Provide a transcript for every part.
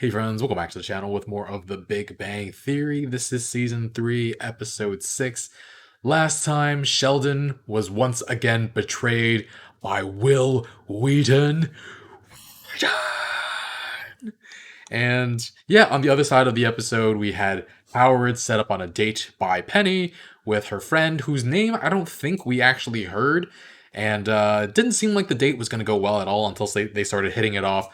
Hey friends, welcome back to the channel with more of the Big Bang Theory. This is season 3, episode 6. Last time, Sheldon was once again betrayed by Will Wheaton. And yeah, on the other side of the episode, we had Howard set up on a date by Penny with her friend, whose name I don't think we actually heard. And it didn't seem like the date was going to go well at all until they started hitting it off,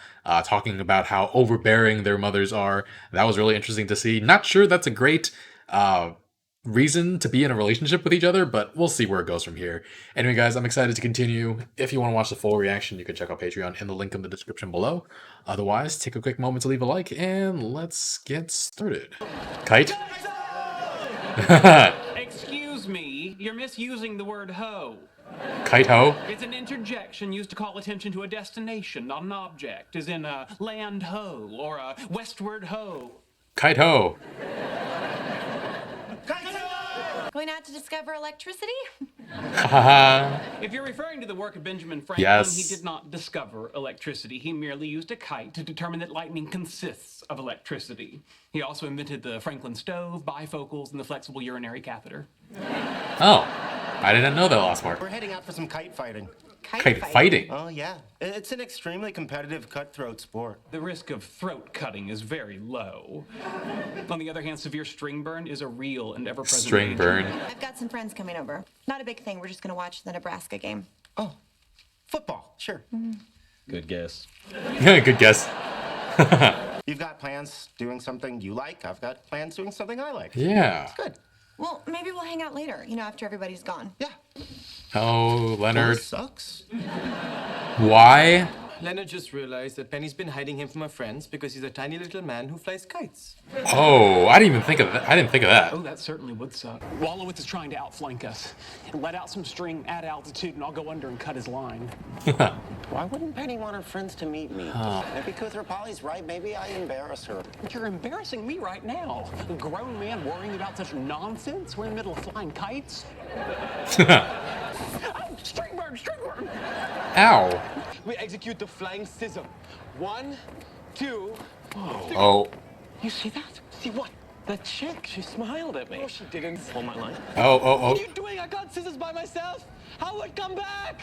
talking about how overbearing their mothers are. That was really interesting to see. Not sure that's a great reason to be in a relationship with each other, but we'll see where it goes from here. Anyway, guys, I'm excited to continue. If you want to watch the full reaction, you can check out Patreon in the link in the description below. Otherwise, take a quick moment to leave a like, and let's get started. Kite? Excuse me, you're misusing the word hoe. Kite ho? It's an interjection used to call attention to a destination, not an object, as in a land ho or a westward ho. Kite ho. Going out to discover electricity? If you're referring to the work of Benjamin Franklin, Yes. he did not discover electricity. He merely used a kite to determine that lightning consists of electricity. He also invented the Franklin stove, bifocals, and the flexible urinary catheter. Oh, I didn't know that last part. We're heading out for some kite fighting. Kite fighting? Oh, yeah. It's an extremely competitive cutthroat sport. The risk of throat cutting is very low. On the other hand, severe string burn is a real and ever-present String danger. burn. I've got some friends coming over. Not a big thing. We're just going to watch the Nebraska game. Oh, football, sure. Good guess. Good guess. You've got plans doing something you like. I've got plans doing something I like. Yeah. It's good. Well, maybe we'll hang out later, after everybody's gone. Yeah. Oh, Leonard. This sucks. Why? Leonard just realized that Penny's been hiding him from her friends because he's a tiny little man who flies kites. Oh, I didn't even think of that. I didn't think of that. Oh, that certainly would suck. Wallowitz is trying to outflank us. Let out some string at altitude, and I'll go under and cut his line. Why wouldn't Penny want her friends to meet me? Maybe Kuthra Polly's right. Maybe I embarrass her. You're embarrassing me right now. A grown man worrying about such nonsense? We're in the middle of flying kites. Oh, string burn, string burn! Ow. We execute the flying scissor. 1, 2, 3. Oh. You see that? See what? The chick, she smiled at me. No, she didn't. Hold my line. Oh, What oh, are you doing? I got scissors by myself. Howard, come back!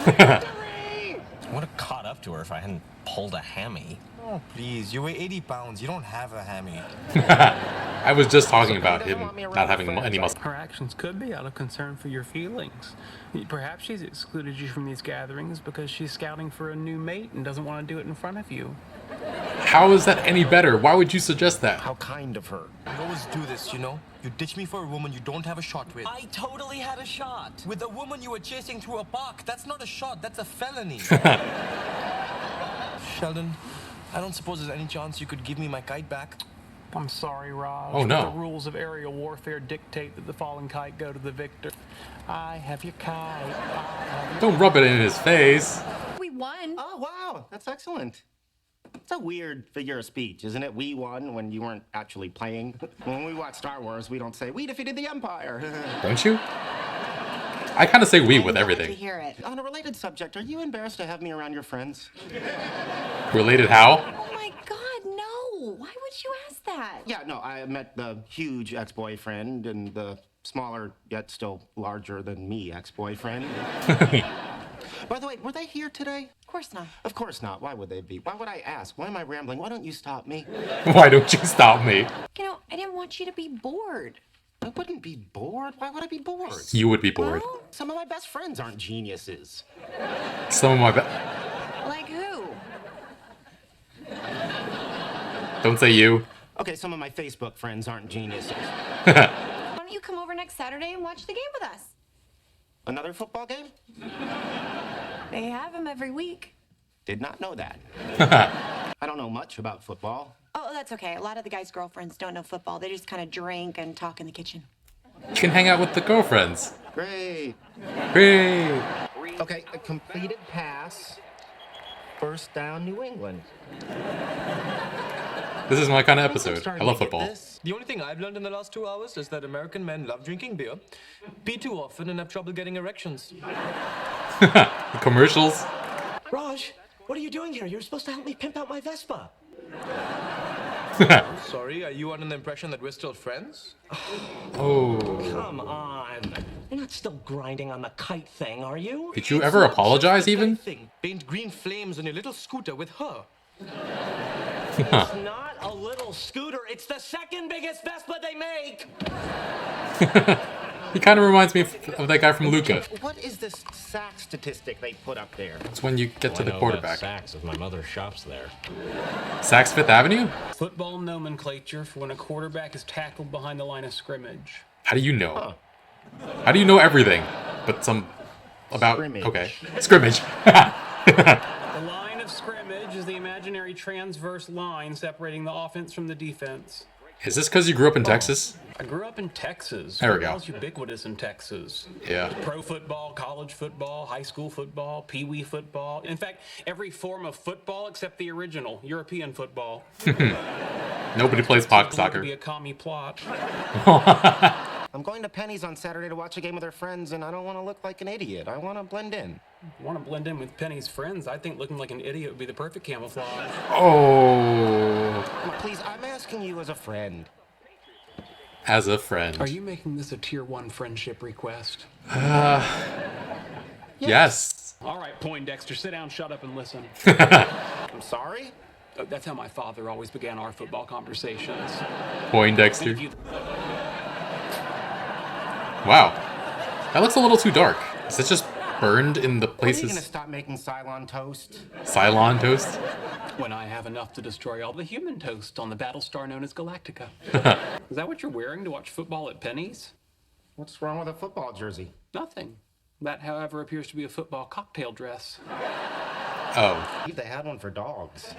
I would have caught up to her if I hadn't pulled a hammy. Oh, please. You weigh 80 pounds. You don't have a hammy. oh. I was just talking about him not having any muscle. Her actions could be out of concern for your feelings. Perhaps she's excluded you from these gatherings because she's scouting for a new mate and doesn't want to do it in front of you. How is that any better? Why would you suggest that? How kind of her. You always do this, you know? You ditch me for a woman you don't have a shot with. I totally had a shot. With a woman you were chasing through a park. That's not a shot, that's a felony. Sheldon, I don't suppose there's any chance you could give me my kite back? I'm sorry, Raj. Oh, no. But the rules of aerial warfare dictate that the fallen kite go to the victor. I have your kite. Don't rub it in his face. We won. Oh, wow. That's excellent. It's a weird figure of speech, isn't it? We won when you weren't actually playing. When we watch Star Wars, we don't say, we defeated the Empire. Don't you? I kind of say we with To everything. hear it. On a related subject, are you embarrassed to have me around your friends? Related how? Oh my God, no. Why would you ask that? Yeah, no, I met the huge ex-boyfriend and the smaller, yet still larger than me ex-boyfriend. By the way, were they here today? Of course not. Of course not. Why would they be? Why would I ask? Why am I rambling? Why don't you stop me? Why don't you stop me? I didn't want you to be bored. I wouldn't be bored. Why would I be bored? You would be bored. Well, Some of my best friends aren't geniuses. Some of my like who? Don't say you. Okay, some of my Facebook friends aren't geniuses. Why don't you come over next Saturday and watch the game with us? Another football game? They have them every week. Did not know that. I don't know much about football. Oh, that's okay. A lot of the guys' girlfriends don't know football. They just kind of drink and talk in the kitchen. You can hang out with the girlfriends. Great. Great. Okay, a completed pass. First down, New England. This is my kind of episode. I love football. The only thing I've learned in the last 2 hours is that American men love drinking beer, pee too often, and have trouble getting erections. Commercials. Raj, What are you doing here? You're supposed to help me pimp out my Vespa. Sorry, are you under the impression that we're still friends? Oh. Come on. You're not still grinding on the kite thing, are you? Did you ever apologize even? Thing. Paint green flames on your little scooter with her. It's not a little scooter. It's the second biggest Vespa they make. He kind of reminds me of that guy from Luca. What is this sack statistic they put up there? It's when you get to the quarterback. Saks if my mother shops there. Saks Fifth Avenue? Football nomenclature for when a quarterback is tackled behind the line of scrimmage. How do you know? How do you know everything? But some about Scrimmage. Okay, scrimmage. The line of scrimmage is the imaginary transverse line separating the offense from the defense. Is this because you grew up in Texas? I grew up in Texas. There we go. Football's ubiquitous in Texas. Yeah. Pro football, college football, high school football, pee-wee football. In fact, every form of football except the original, European football. Nobody plays pocket To soccer. be a commie plot. I'm going to Penny's on Saturday to watch a game with her friends, and I don't want to look like an idiot. I want to blend in. Want to blend in with Penny's friends? I think looking like an idiot would be the perfect camouflage. Oh. Please, I'm asking you as a friend. As a friend. Are you making this a tier 1 friendship request? Yes. All right, Poindexter, sit down, shut up, and listen. I'm sorry? That's how my father always began our football conversations. Poindexter. If you- Wow. That looks a little too dark. Is it just burned in the When are you going to places? stop making Cylon toast? Cylon toast? When I have enough to destroy all the human toast on the battle star known as Galactica. Is that what you're wearing to watch football at Penny's? What's wrong with a football jersey? Nothing. That, however, appears to be a football cocktail dress. Oh. They had one for dogs.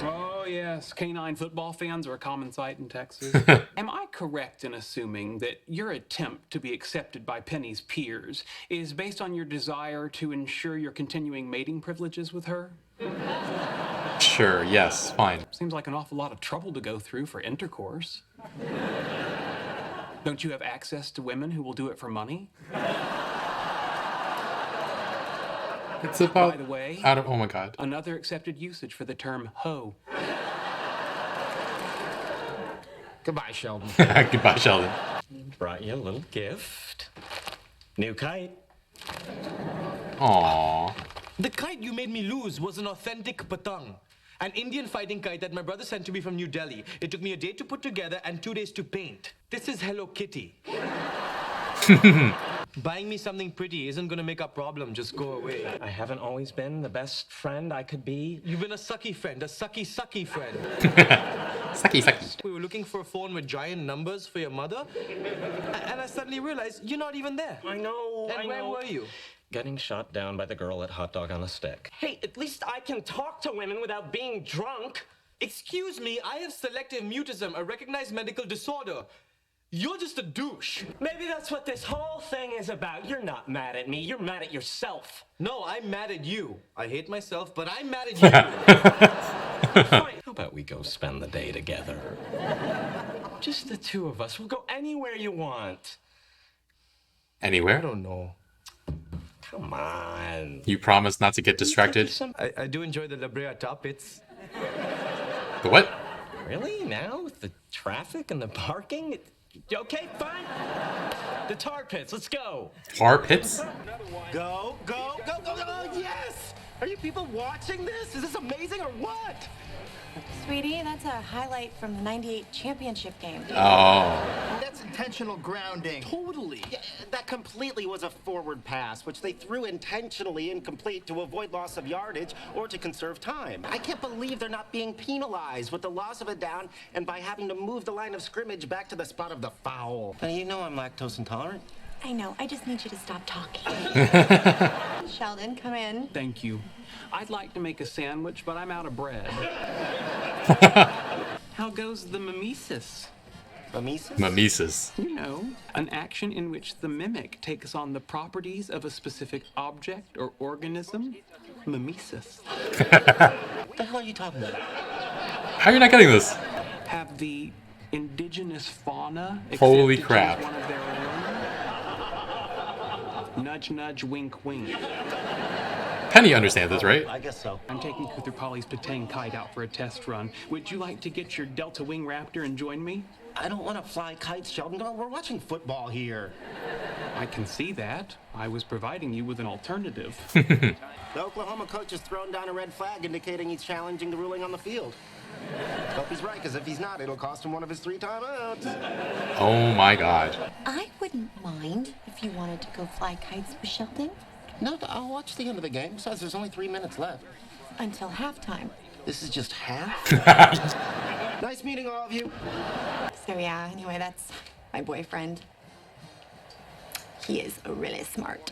Oh, yes. Canine football fans are a common sight in Texas. Am I correct in assuming that your attempt to be accepted by Penny's peers is based on your desire to ensure your continuing mating privileges with her? Sure, yes, fine. Seems like an awful lot of trouble to go through for intercourse. Don't you have access to women who will do it for money? It's about... By the way, oh my god. another accepted usage for the term hoe. Goodbye, Sheldon. Goodbye, Sheldon. Brought you a little gift. New kite. Aww. The kite you made me lose was an authentic patang. An Indian fighting kite that my brother sent to me from New Delhi. It took me a day to put together and 2 days to paint. This is Hello Kitty. Buying me something pretty isn't gonna make our problem just go away. I haven't always been the best friend I could be. You've been a sucky friend, a sucky friend. Sucky, sucky. We were looking for a phone with giant numbers for your mother, and I suddenly realized you're not even there. I know, And where were you? Getting shot down by the girl at Hot Dog on a Stick. Hey, at least I can talk to women without being drunk. Excuse me, I have selective mutism, a recognized medical disorder. You're just a douche. Maybe that's what this whole thing is about. You're not mad at me, you're mad at yourself. No, I'm mad at you. I hate myself, but I'm mad at you. Fine. How about we go spend the day together? Just the two of us. We'll go anywhere you want. I Anywhere? don't know. Come on. You promise not to get distracted? I do enjoy the La Brea tar pits. The what? Really? Now? With the traffic and the parking? Okay, fine. The tar pits, let's go. Tar pits? Go, go, go, go, go, yes! Are you people watching this? Is this amazing or what? Sweetie, that's a highlight from the 98 championship game. Oh. That's intentional grounding. Totally. Yeah, that completely was a forward pass, which they threw intentionally incomplete to avoid loss of yardage or to conserve time. I can't believe they're not being penalized with the loss of a down and by having to move the line of scrimmage back to the spot of the foul. Now, you know I'm lactose intolerant. I know, I just need you to stop talking. Sheldon, come in. Thank you. I'd like to make a sandwich, but I'm out of bread. How goes the mimesis? Mimesis? Mimesis. You know, an action in which the mimic takes on the properties of a specific object or organism. Mimesis. What the hell are you talking about? How are you not getting this? Have the indigenous fauna Holy accepted crap. you as one of their own? Nudge, nudge, wink, wink. Penny understands this, right? I guess so. I'm taking Kuther Polly's Patang kite out for a test run. Would you like to get your Delta Wing Raptor and join me? I don't want to fly kites, Sheldon. No, we're watching football here. I can see that. I was providing you with an alternative. The Oklahoma coach has thrown down a red flag indicating he's challenging the ruling on the field. Hope he's right, because if he's not, it'll cost him one of his 3 timeouts. Oh my god. I wouldn't mind if you wanted to go fly kites with Sheldon No, I'll watch the end of the game. Besides, there's only 3 minutes left. until halftime. This is just half? Nice meeting all of you. So yeah, anyway, that's my boyfriend. He is really smart.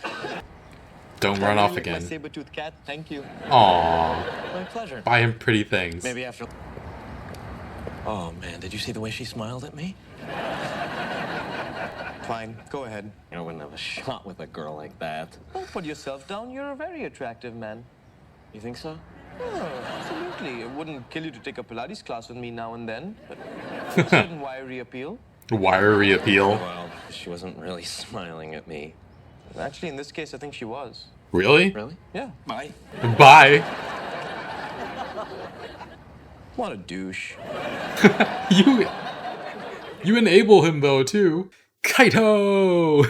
Don't run off My again. saber-toothed cat, thank you. Aww. My pleasure. Buy him pretty things. Maybe after. Oh man, did you see the way she smiled at me? Fine, go ahead. I wouldn't have a shot with a girl like that. Don't put yourself down. You're a very attractive man. You think so? Oh, absolutely. It wouldn't kill you to take a Pilates class with me now and then, but a certain wiry appeal. Wiry appeal. Well, she wasn't really smiling at me. Actually, in this case, I think she was. Really? Really? Yeah. Bye. Bye. What a douche. You enable him though too. Kaito.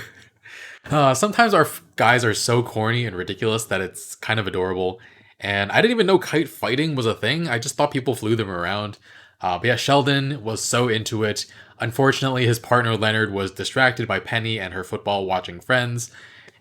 Sometimes our guys are so corny and ridiculous that it's kind of adorable. And I didn't even know kite fighting was a thing. I just thought people flew them around. But yeah, Sheldon was so into it. Unfortunately, his partner Leonard was distracted by Penny and her football watching friends.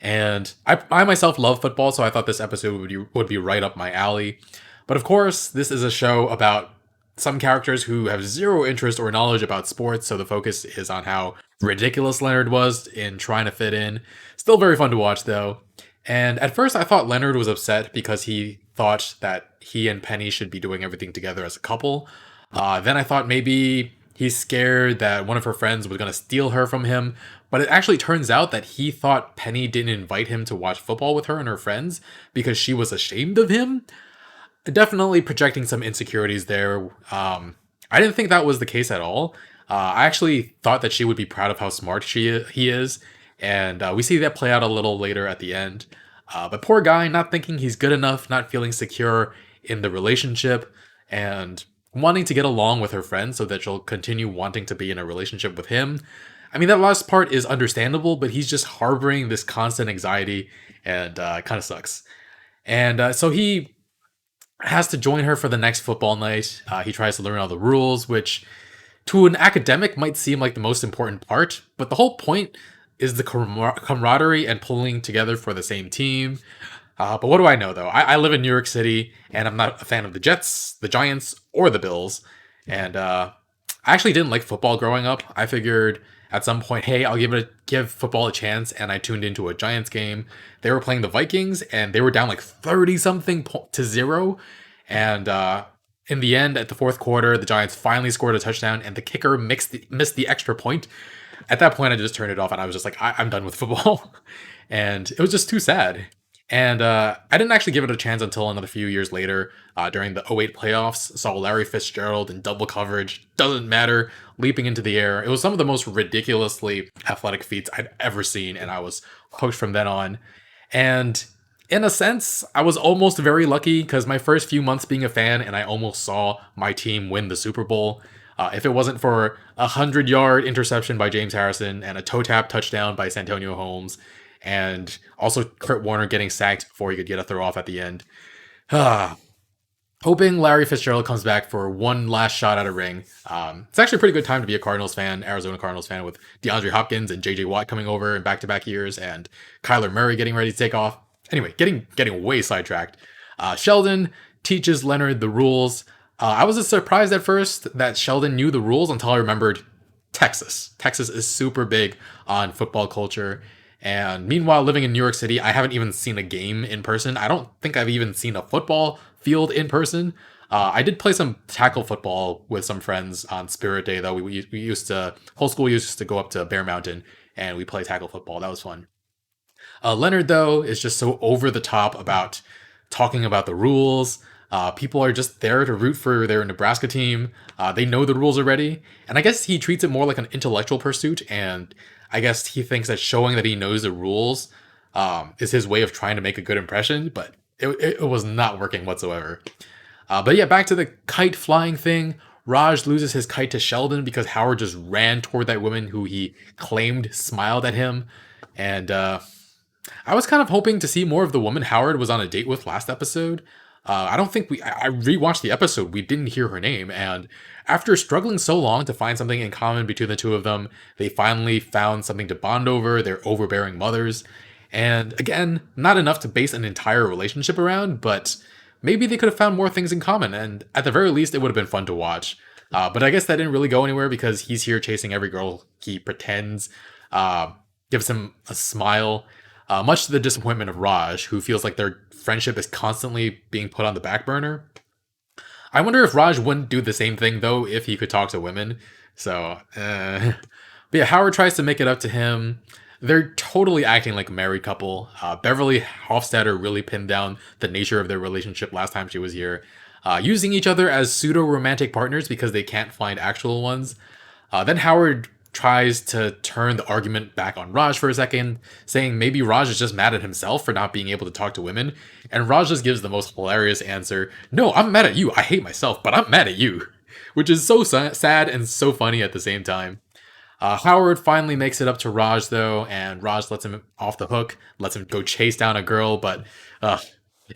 And I myself love football, so I thought this episode would be right up my alley. But of course, this is a show about some characters who have zero interest or knowledge about sports, so the focus is on how ridiculous Leonard was in trying to fit in. Still very fun to watch though. And at first I thought Leonard was upset because he thought that he and Penny should be doing everything together as a couple. Then I thought maybe he's scared that one of her friends was going to steal her from him. But it actually turns out that he thought Penny didn't invite him to watch football with her and her friends because she was ashamed of him. Definitely projecting some insecurities there. I didn't think that was the case at all. I actually thought that she would be proud of how smart he is. And we see that play out a little later at the end. But poor guy, not thinking he's good enough, not feeling secure in the relationship, and wanting to get along with her friend so that she'll continue wanting to be in a relationship with him. I mean, that last part is understandable, but he's just harboring this constant anxiety and kind of sucks. And so he has to join her for the next football night. He tries to learn all the rules, which to an academic might seem like the most important part, but the whole point is the camaraderie and pulling together for the same team. But what do I know, though? I live in New York City, and I'm not a fan of the Jets, the Giants, or the Bills. And I actually didn't like football growing up. I figured at some point, hey, I'll give football a chance, and I tuned into a Giants game. They were playing the Vikings, and they were down like 30-something to 0. And in the end, at the fourth quarter, the Giants finally scored a touchdown, and the kicker missed the extra point. At that point, I just turned it off, and I was just like, I'm done with football. And it was just too sad. And I didn't actually give it a chance until another few years later, during the '08 playoffs. Saw Larry Fitzgerald in double coverage, doesn't matter, leaping into the air. It was some of the most ridiculously athletic feats I'd ever seen, and I was hooked from then on. And in a sense, I was almost very lucky because my first few months being a fan, and I almost saw my team win the Super Bowl. If it wasn't for a 100-yard interception by James Harrison and a toe tap touchdown by Santonio Holmes, and also Kurt Warner getting sacked before he could get a throw off at the end. Hoping Larry Fitzgerald comes back for one last shot at a ring. It's actually a pretty good time to be a Cardinals fan, Arizona Cardinals fan, with DeAndre Hopkins and J.J. Watt coming over in back-to-back years, and Kyler Murray getting ready to take off. Anyway, getting way sidetracked. Sheldon teaches Leonard the rules. I was surprised at first that Sheldon knew the rules until I remembered Texas. Texas is super big on football culture. And meanwhile, living in New York City, I haven't even seen a game in person. I don't think I've even seen a football field in person. I did play some tackle football with some friends on Spirit Day, though. Whole school used to go up to Bear Mountain and we play tackle football. That was fun. Leonard, though, is just so over the top about talking about the rules. People are just there to root for their Nebraska team. They know the rules already. And I guess he treats it more like an intellectual pursuit. And I guess he thinks that showing that he knows the rules is his way of trying to make a good impression. But it was not working whatsoever. But yeah, back to the kite flying thing. Raj loses his kite to Sheldon because Howard just ran toward that woman who he claimed smiled at him. And I was kind of hoping to see more of the woman Howard was on a date with last episode. I don't think I rewatched the episode, we didn't hear her name, and after struggling so long to find something in common between the two of them, they finally found something to bond over, their overbearing mothers. And again, not enough to base an entire relationship around, but maybe they could have found more things in common, and at the very least, it would have been fun to watch. But I guess that didn't really go anywhere because he's here chasing every girl he pretends, gives him a smile, much to the disappointment of Raj, who feels like their friendship is constantly being put on the back burner. I wonder if Raj wouldn't do the same thing, though, if he could talk to women. So, But yeah, Howard tries to make it up to him. They're totally acting like a married couple. Beverly Hofstadter really pinned down the nature of their relationship last time she was here, using each other as pseudo-romantic partners because they can't find actual ones. Then Howard tries to turn the argument back on Raj for a second, saying maybe Raj is just mad at himself for not being able to talk to women, and Raj just gives the most hilarious answer, "No, I'm mad at you. I hate myself, but I'm mad at you," which is so sad and so funny at the same time. Howard finally makes it up to Raj, though, and Raj lets him off the hook, lets him go chase down a girl, but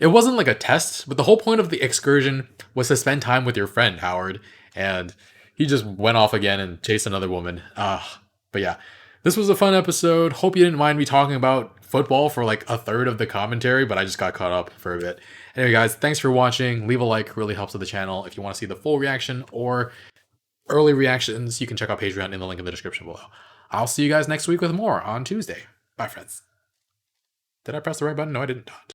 it wasn't like a test, but the whole point of the excursion was to spend time with your friend, Howard, and he just went off again and chased another woman. But yeah, this was a fun episode. Hope you didn't mind me talking about football for like a third of the commentary, but I just got caught up for a bit. Anyway, guys, thanks for watching. Leave a like, really helps with the channel. If you want to see the full reaction or early reactions, you can check out Patreon in the link in the description below. I'll see you guys next week with more on Tuesday. Bye, friends. Did I press the right button? No, I didn't.